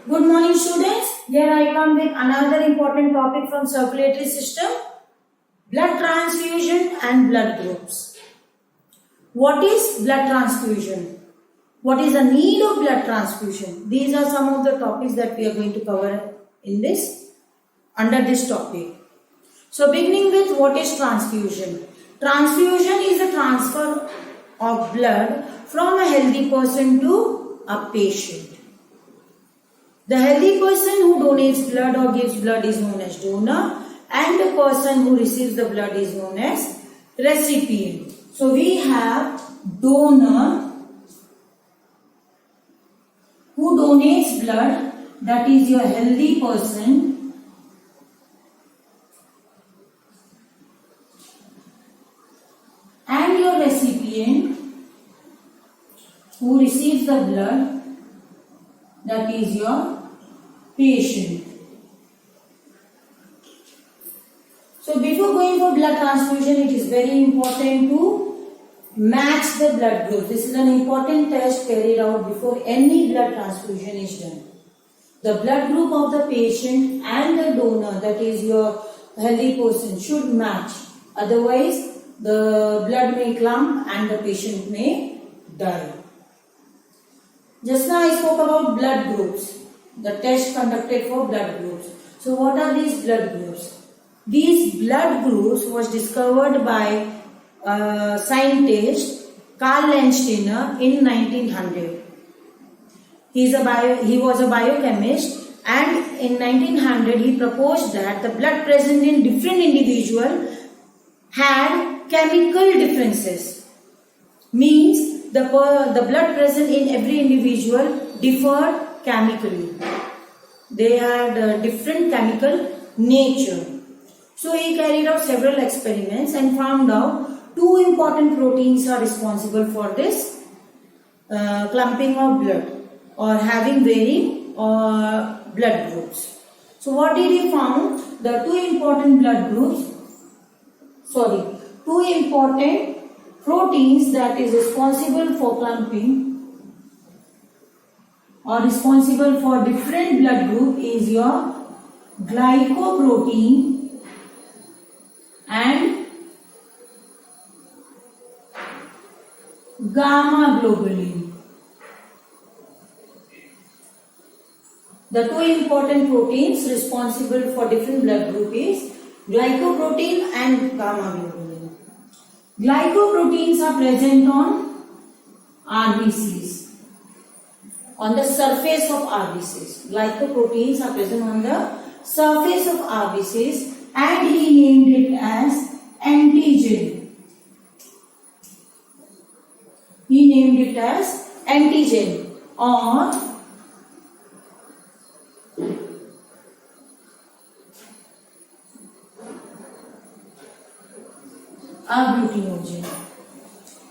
Good morning students. Here I come with another important topic from circulatory system, blood transfusion and blood groups. What is blood transfusion? What is the need of blood transfusion? These are some of the topics that we are going to cover in this, under this topic. So beginning with what is transfusion? Transfusion is a transfer of blood from a healthy person to a patient. The healthy person who donates blood or gives blood is known as donor, and the person who receives the blood is known as recipient. So we have donor who donates blood, that is your healthy person, and your recipient who receives the blood, that is your patient. So before going for blood transfusion, it is very important to match the blood group. This is an important test carried out before any blood transfusion is done. The blood group of the patient and the donor, that is your healthy person, should match. Otherwise, the blood may clump and the patient may die. Just now I spoke about blood groups, the test conducted for blood groups. So what are these blood groups? These blood groups was discovered by scientist Karl Landsteiner in 1900. He was a biochemist, and in 1900 he proposed that the blood present in different individuals had chemical differences. Means the blood present in every individual differed chemically. They had different chemical nature. So he carried out several experiments and found out two important proteins are responsible for this clumping of blood or having varying blood groups. So what did he found? The two important proteins that is responsible for clumping or responsible for different blood group is your glycoprotein and gamma globulin. The two important proteins responsible for different blood group is glycoprotein and gamma globulin. Glycoproteins are present on RBCs, on the surface of RBCs. Glycoproteins are present on the surface of RBCs, and he named it as antigen. He named it as antigen or agglutinogen.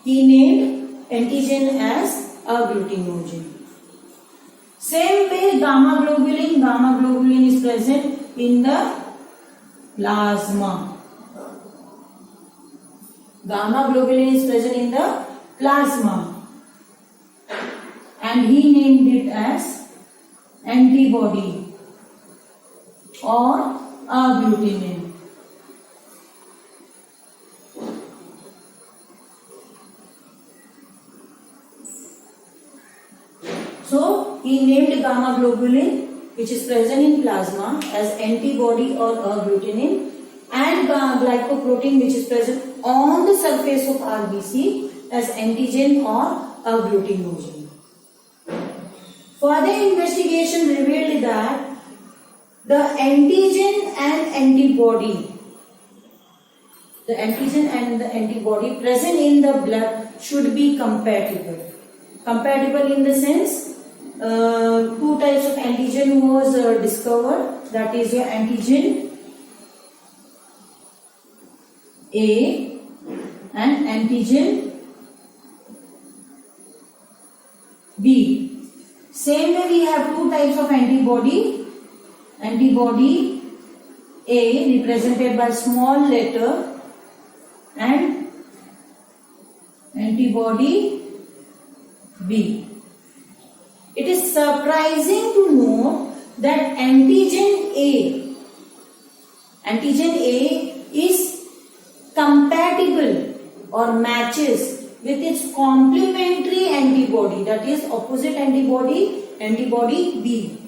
He named antigen as agglutinogen. Same way gamma globulin is present in the plasma. Gamma globulin is present in the plasma, and he named it as antibody or agglutinin. So he named gamma globulin, which is present in plasma, as antibody or agglutinin, and glycoprotein, which is present on the surface of RBC, as antigen or agglutinogen. Further investigation revealed that the antigen and antibody present in the blood should be compatible. Compatible in the sense, two types of antigen was discovered, that is your antigen A and antigen B. Same way we have two types of antibody. Antibody A represented by small letter and antibody B. It is surprising to know that antigen A is compatible or matches with its complementary antibody, that is opposite antibody B.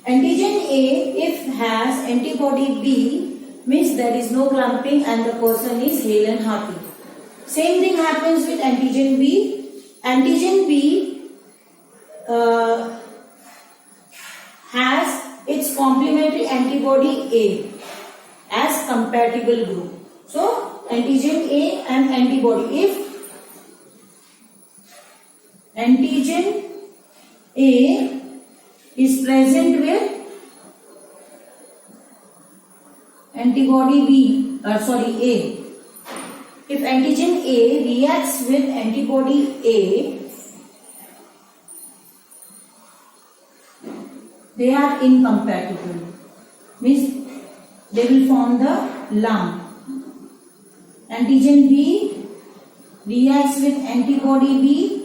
Antigen A if has antibody B means there is no clumping and the person is hale and hearty. Same thing happens with antigen B. Antigen B has its complementary antibody A as compatible group. So antigen A and antibody. If antigen A is present with antibody A. If antigen A reacts with antibody A, they are incompatible. Means they will form the lump. Antigen B reacts with antibody B.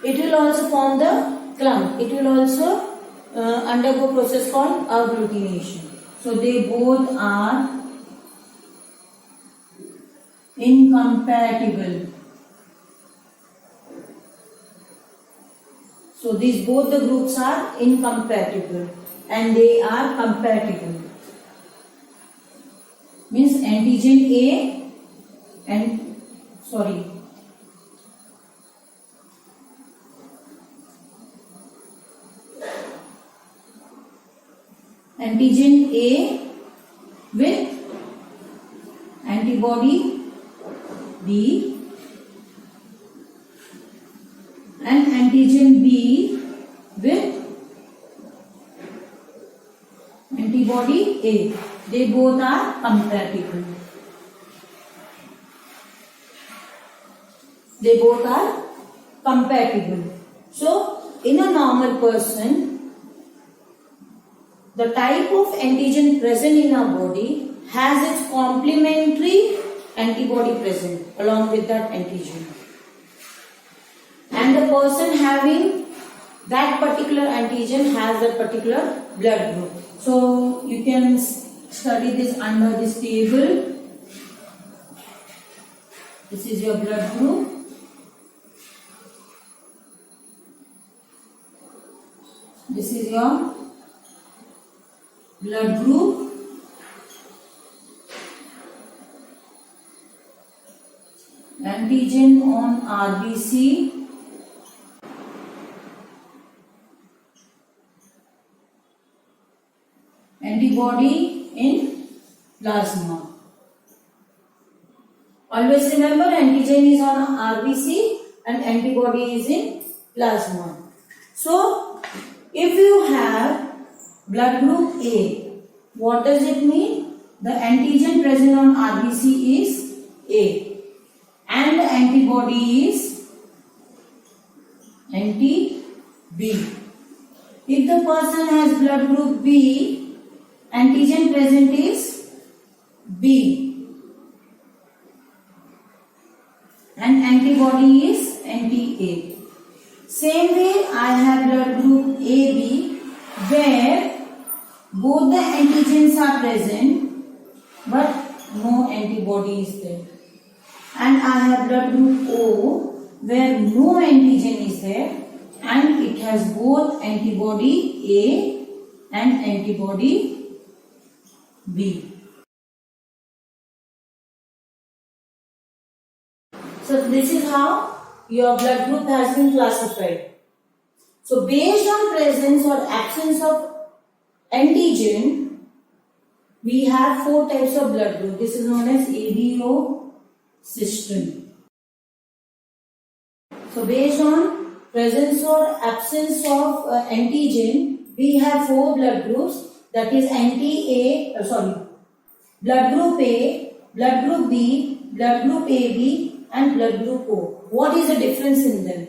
It will also form the clump. It will also undergo process called agglutination. So they both are incompatible. So these both the groups are incompatible and they are compatible. Means antigen A and antigen A with antibody B and antigen B with antibody A. They both are compatible. They both are compatible. So, in a normal person, the type of antigen present in our body has its complementary antibody present along with that antigen. And the person having that particular antigen has that particular blood group. So you can study this under this table. This is your blood group. This is your blood group. Antigen on RBC. Antibody in plasma. Always remember, antigen is on RBC and antibody is in plasma. So, if you have blood group A, what does it mean? The antigen present on RBC is A and the antibody is anti-B. If the person has blood group B, antigen present is B and antibody is anti-A. Same way I have blood group AB where both the antigens are present but no antibody is there. And I have blood group O where no antigen is there and it has both antibody A and antibody B. So this is how your blood group has been classified. So based on presence or absence of antigen, we have 4 types of blood group. This is known as ABO system. So based on presence or absence of antigen, we have 4 blood groups. That is blood group A, blood group B, blood group AB and blood group O. What is the difference in them?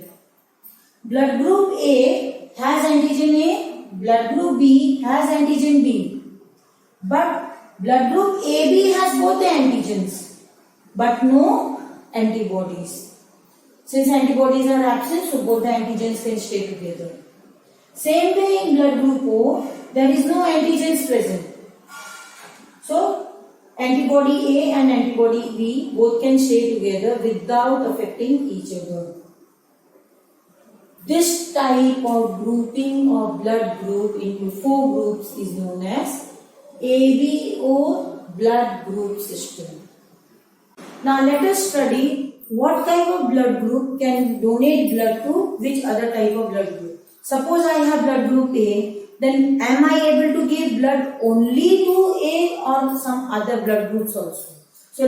Blood group A has antigen A, blood group B has antigen B. But blood group AB has both the antigens but no antibodies. Since antibodies are absent, so both the antigens can stay together. Same way in blood group O, there is no antigens present. So, antibody A and antibody B both can stay together without affecting each other. This type of grouping of blood group into 4 groups is known as ABO blood group system. Now let us study what type of blood group can donate blood to which other type of blood group. Suppose I have blood group A, then am I able to give blood only to A or some other blood groups also? So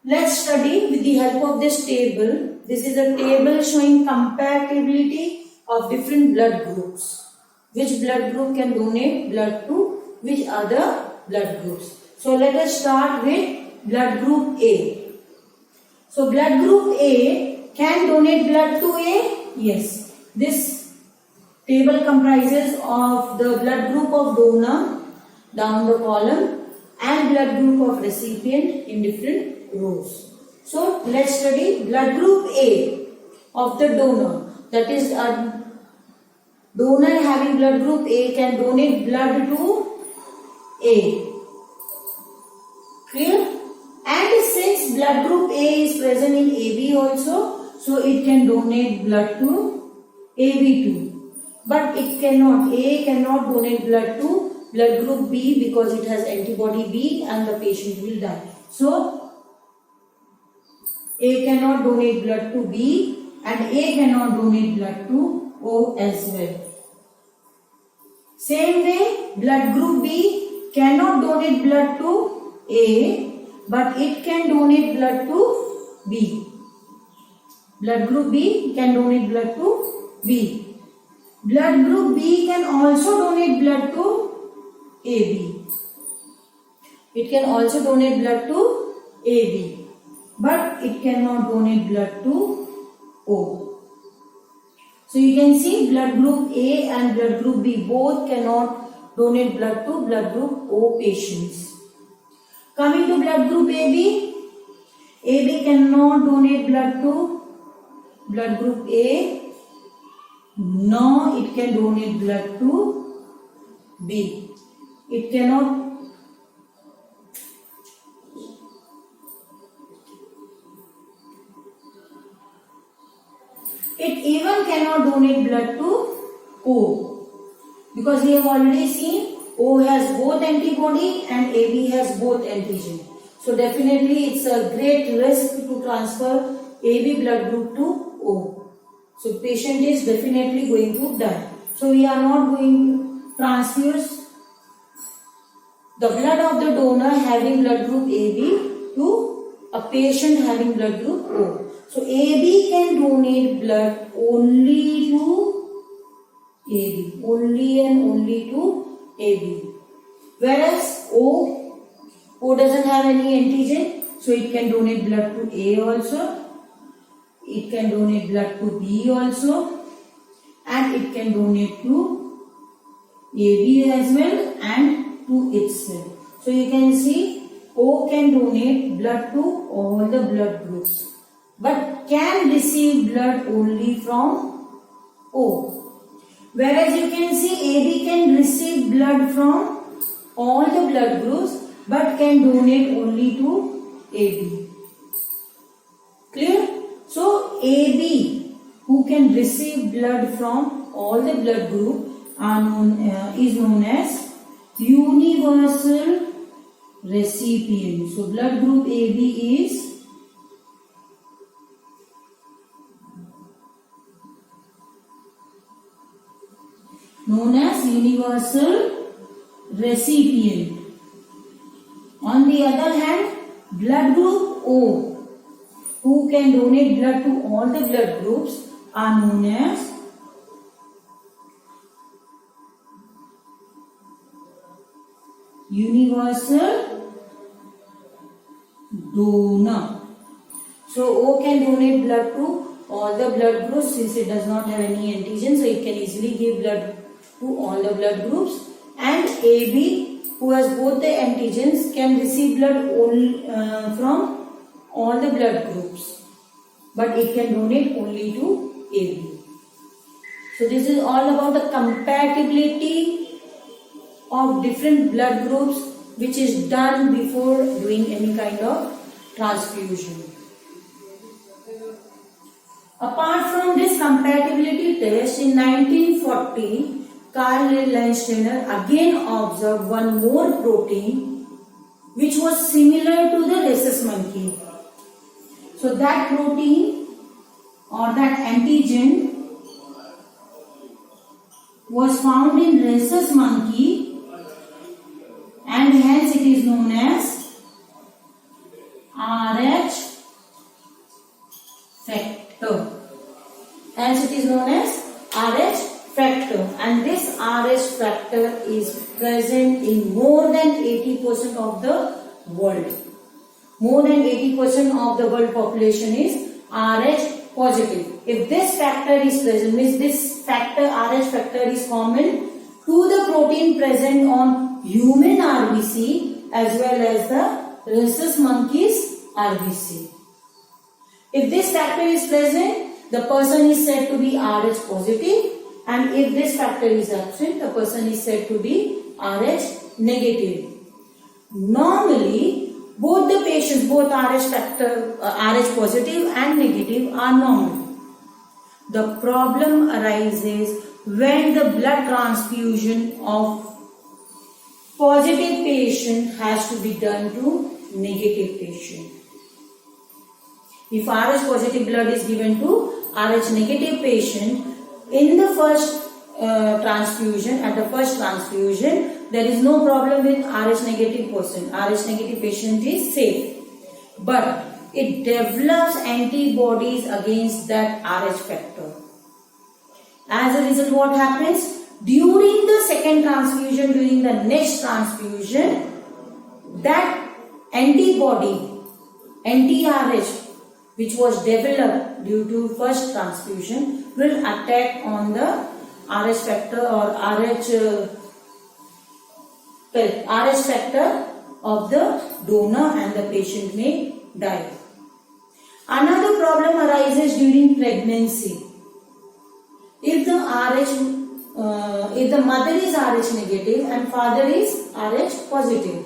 let's study with the help of this table. This is a table showing compatibility of different blood groups. Which blood group can donate blood to which other blood groups. So let us start with blood group A. So blood group A can donate blood to A? Yes. This table comprises of the blood group of donor down the column and blood group of recipient in different rows. So let's study blood group A of the donor. That is, a donor having blood group A can donate blood to A. Clear? And since blood group A is present in AB also, so it can donate blood to AB too. But it cannot, A cannot donate blood to blood group B because it has antibody B and the patient will die. So A cannot donate blood to B and A cannot donate blood to O as well. Same way, blood group B cannot donate blood to A, but it can donate blood to B. Blood group B can donate blood to B. Blood group B can also donate blood to AB. It can also donate blood to AB, but it cannot donate blood to O. So you can see blood group A and blood group B both cannot donate blood to blood group O patients. Coming to blood group AB, AB cannot donate blood to blood group A, nor it can donate blood to B. It cannot It even cannot donate blood to O, because we have already seen O has both antibody and AB has both antigen. So definitely it's a great risk to transfer AB blood group to O. So patient is definitely going to die. So we are not going to transfuse the blood of the donor having blood group AB to a patient having blood group O. So AB can donate blood only to AB, only and only to AB. Whereas O doesn't have any antigen, so it can donate blood to A also, it can donate blood to B also, and it can donate to AB as well and to itself. So you can see O can donate blood to all the blood groups, but can receive blood only from O. Whereas you can see AB can receive blood from all the blood groups but can donate only to AB. Clear? So AB who can receive blood from all the blood group is known as universal recipient. So blood group AB is known as universal recipient. On the other hand, blood group O, who can donate blood to all the blood groups, are known as universal donor. So O can donate blood to all the blood groups since it does not have any antigen, so it can easily give blood to all the blood groups. And AB, who has both the antigens, can receive blood only from all the blood groups, but it can donate only to AB. So this is all about the compatibility of different blood groups which is done before doing any kind of transfusion. Apart from this compatibility test, in 1940, Carl Landsteiner again observed one more protein which was similar to the rhesus monkey. So that protein or that antigen was found in rhesus monkey, and hence it is known as Rh factor. Hence it is known as Rh factor, and this Rh factor is present in more than 80% of the world. More than 80% of the world population is Rh positive. If this factor is present, means this factor, Rh factor, is common to the protein present on human RBC as well as the rhesus monkeys RBC. If this factor is present, the person is said to be Rh positive, and if this factor is absent, the person is said to be Rh negative. Normally, both the patients, both Rh positive and negative, are normal. The problem arises when the blood transfusion of positive patient has to be done to negative patient. If Rh positive blood is given to Rh negative patient, in the first transfusion, at the first transfusion, there is no problem with Rh negative person. Rh negative patient is safe. But it develops antibodies against that Rh factor. As a result, what happens? During the second transfusion, during the next transfusion, that antibody, anti-Rh, which was developed due to first transfusion, will attack on the Rh factor or Rh factor of the donor, and the patient may die. Another problem arises during pregnancy. If the mother is Rh negative and father is Rh positive,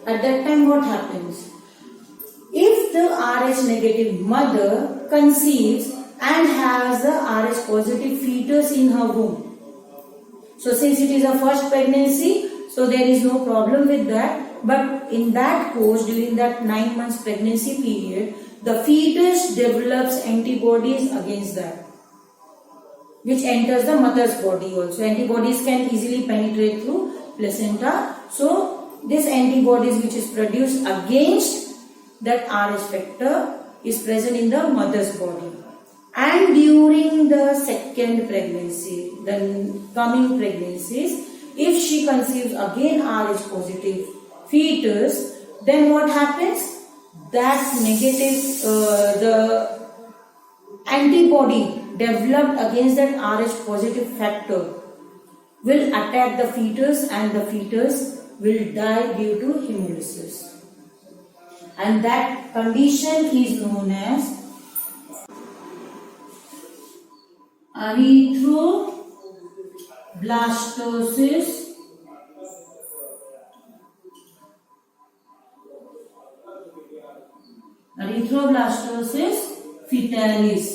at that time what happens? If the Rh negative mother conceives and has the Rh positive fetus in her womb, so since it is a first pregnancy, so there is no problem with that. But in that course, during that 9 months pregnancy period, the fetus develops antibodies against that, which enters the mother's body also. Antibodies can easily penetrate through placenta. So this antibodies which is produced against that Rh factor is present in the mother's body. And during the second pregnancy, the coming pregnancies, if she conceives again Rh positive fetus, then what happens? That negative, the antibody developed against that Rh positive factor will attack the fetus, and the fetus will die due to hemolysis. And that condition is known as erythroblastosis fetalis.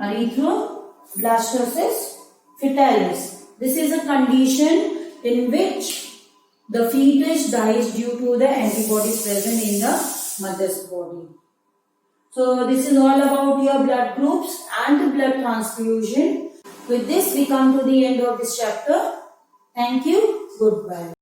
Erythroblastosis fetalis. This is a condition in which the fetus dies due to the antibodies present in the mother's body. So this is all about your blood groups and blood transfusion. With this, we come to the end of this chapter. Thank you. Goodbye.